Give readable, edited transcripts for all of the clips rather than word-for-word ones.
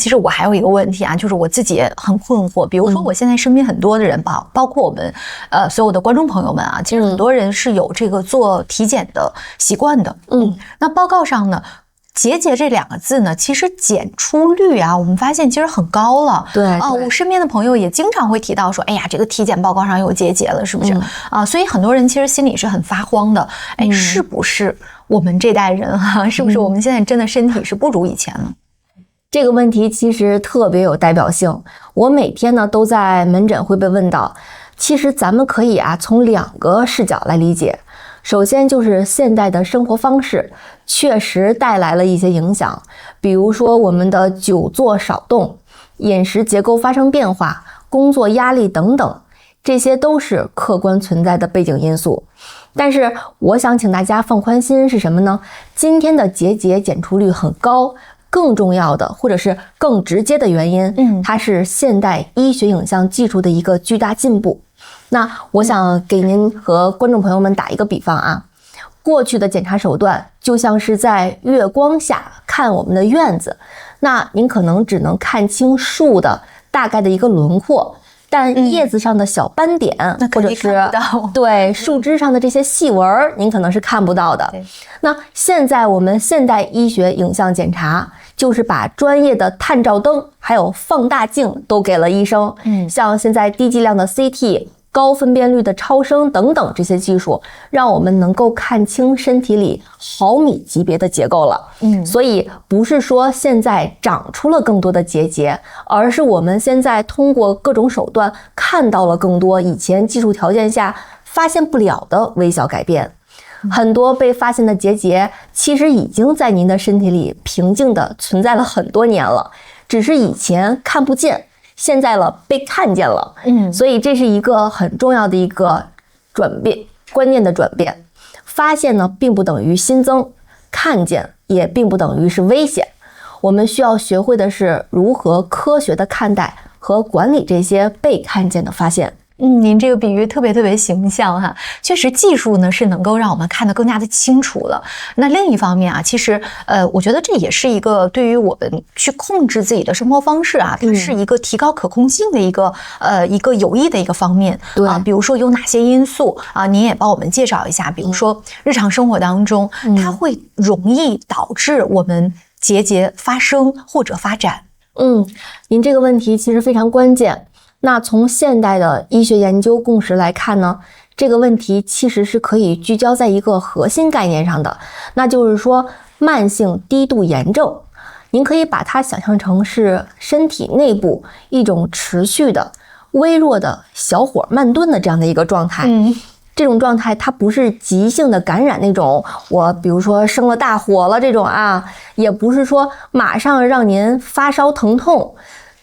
其实我还有一个问题啊，就是我自己也很困惑。比如说，我现在身边很多的人吧，包括我们所有的观众朋友们啊，其实很多人是有这个做体检的习惯的。那报告上呢，结节这2个字呢，其实检出率啊，我们发现其实很高了。对啊，我身边的朋友也经常会提到说，哎呀，这个体检报告上有结节了，是不是？啊，所以很多人其实心里是很发慌的。哎，是不是我们这代人是不是我们现在真的身体是不如以前了？这个问题其实特别有代表性，我每天呢都在门诊会被问到。其实咱们可以啊从2个视角来理解。首先就是现代的生活方式确实带来了一些影响，比如说我们的久坐少动、饮食结构发生变化、工作压力等等，这些都是客观存在的背景因素。但是我想请大家放宽心是什么呢？今天的结节检出率很高，更重要的或者是更直接的原因，它是现代医学影像技术的一个巨大进步。那我想给您和观众朋友们打一个比方啊，过去的检查手段就像是在月光下看我们的院子，那您可能只能看清树的大概的一个轮廓，但叶子上的小斑点，或者是对树枝上的这些细纹，您可能是看不到的。那现在我们现代医学影像检查，就是把专业的探照灯还有放大镜都给了医生，像现在低剂量的 CT、高分辨率的超声等等这些技术，让我们能够看清身体里毫米级别的结构了。所以不是说现在长出了更多的结节，而是我们现在通过各种手段看到了更多以前技术条件下发现不了的微小改变。很多被发现的结节其实已经在您的身体里平静地存在了很多年了，只是以前看不见，现在了被看见了。所以这是一个很重要的一个转变，观念的转变。发现呢并不等于新增，看见也并不等于是危险。我们需要学会的是如何科学的看待和管理这些被看见的发现。您这个比喻特别形象哈，确实技术呢是能够让我们看得更加的清楚了。那另一方面啊，其实我觉得这也是一个对于我们去控制自己的生活方式啊，它是一个提高可控性的一个有益的一个方面。对啊，比如说有哪些因素啊，您也帮我们介绍一下。比如说日常生活当中，它会容易导致我们结节发生或者发展。您这个问题其实非常关键。那从现代的医学研究共识来看呢，这个问题其实是可以聚焦在一个核心概念上的，那就是说慢性低度炎症。您可以把它想象成是身体内部一种持续的微弱的小火慢炖的这样的一个状态。这种状态它不是急性的感染那种，我比如说生了大火了这种啊，也不是说马上让您发烧疼痛，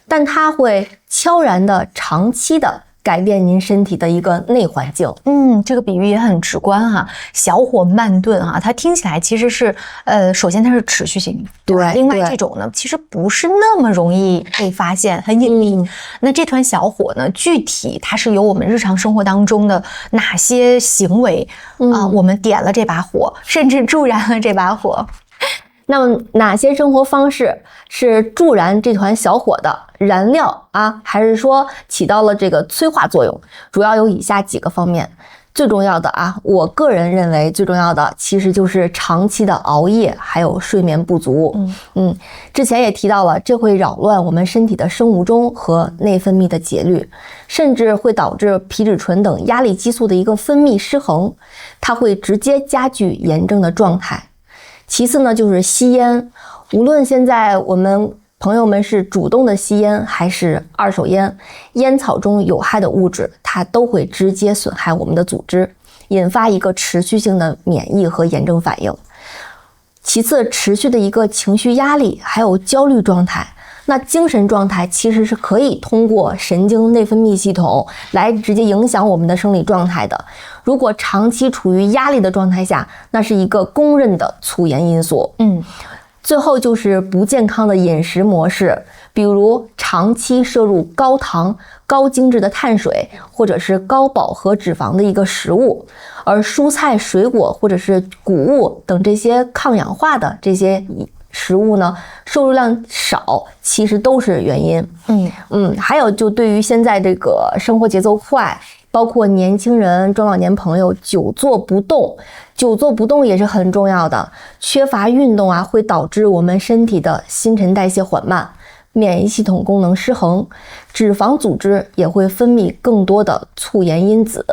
但它会悄然的长期的改变您身体的一个内环境。这个比喻也很直观哈，小火慢炖哈，它听起来其实是首先它是持续性的，对。另外这种呢，其实不是那么容易被发现，很隐秘。那这团小火呢，具体它是由我们日常生活当中的哪些行为我们点了这把火，甚至助燃了这把火？那么哪些生活方式是助燃这团小火的燃料啊，还是说起到了这个催化作用？主要有以下几个方面。最重要的啊，我个人认为最重要的其实就是长期的熬夜还有睡眠不足。之前也提到了，这会扰乱我们身体的生物钟和内分泌的节律，甚至会导致皮质醇等压力激素的一个分泌失衡，它会直接加剧炎症的状态。其次呢，就是吸烟。无论现在我们朋友们是主动的吸烟还是二手烟，烟草中有害的物质它都会直接损害我们的组织，引发一个持续性的免疫和炎症反应。其次，持续的一个情绪压力还有焦虑状态，那精神状态其实是可以通过神经内分泌系统来直接影响我们的生理状态的。如果长期处于压力的状态下，那是一个公认的促炎因素。最后就是不健康的饮食模式，比如长期摄入高糖、高精致的碳水，或者是高饱和脂肪的一个食物，而蔬菜、水果或者是谷物等这些抗氧化的这些食物呢，摄入量少，其实都是原因。还有就对于现在这个生活节奏快，包括年轻人、中老年朋友久坐不动，久坐不动也是很重要的。缺乏运动啊，会导致我们身体的新陈代谢缓慢，免疫系统功能失衡，脂肪组织也会分泌更多的促炎因子。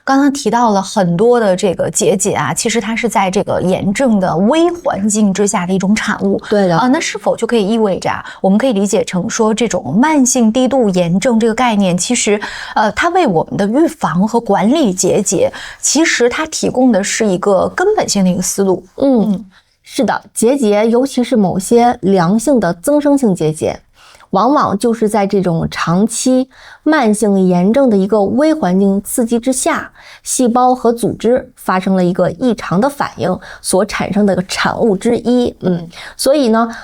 刚刚提到了很多的这个结节啊，其实它是在这个炎症的微环境之下的一种产物。对的那是否就可以意味着我们可以理解成说，这种慢性低度炎症这个概念，其实它为我们的预防和管理结节，其实它提供的是一个根本性的一个思路。是的，结节，尤其是某些良性的增生性结节，往往就是在这种长期慢性炎症的一个微环境刺激之下，细胞和组织发生了一个异常的反应所产生的产物之一。所以呢，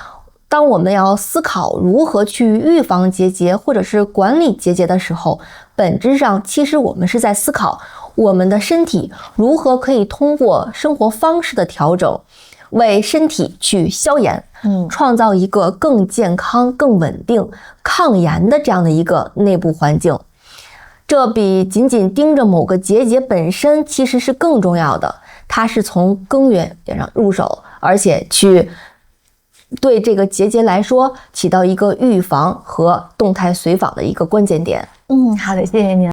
当我们要思考如何去预防结节或者是管理结节的时候，本质上其实我们是在思考我们的身体如何可以通过生活方式的调整，为身体去消炎，创造一个更健康、更稳定、抗炎的这样的一个内部环境。这比仅仅盯着某个结节本身其实是更重要的，它是从根源上入手，而且去对这个结节来说起到一个预防和动态随访的一个关键点。好的，谢谢您。